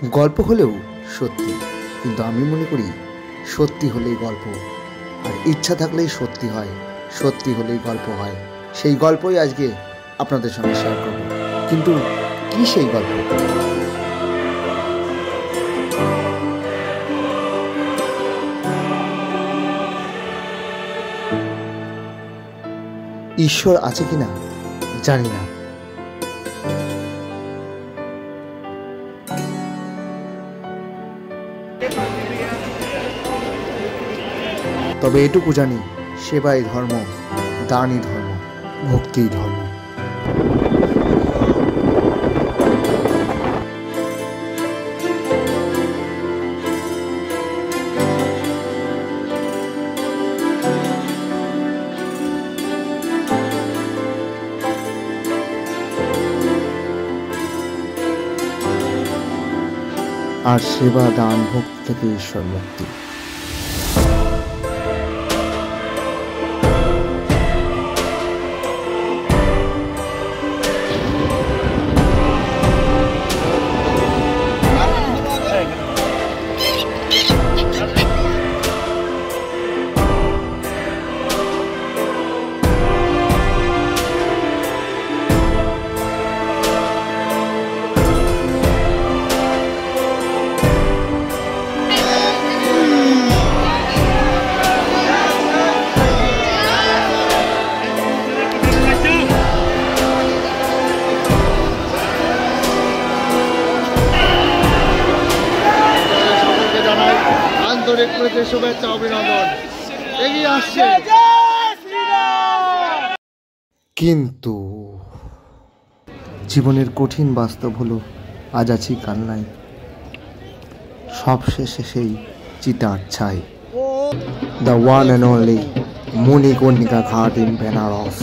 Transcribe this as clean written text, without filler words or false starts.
গল্প হলেও সত্যি, কিন্তু আমি মনে করি সত্যি হলেই গল্প, আর ইচ্ছা থাকলেই সত্যি হয়, সত্যি হলেই গল্প হয়। সেই গল্পই আজকে আপনাদের সঙ্গে শেয়ার করব। কিন্তু কি সেই গল্প? ঈশ্বর আছে কিনা জানি না, তবে এটুকু জানি, সেবাই ধর্ম, দানই ধর্ম, ভক্তিই ধর্ম। আর সেবা, দান, ভক্তি থেকে ঈশ্বর মুক্তি। শুভেচ্ছা, অভিনন্দন, এগিয়ে আসছে। কিন্তু জীবনের কঠিন বাস্তব হলো, আজ আছি কাল নাই, সব শেষে সেই চিতার ছাই। The one and only Manikarnika ঘাট ইন বেনারস।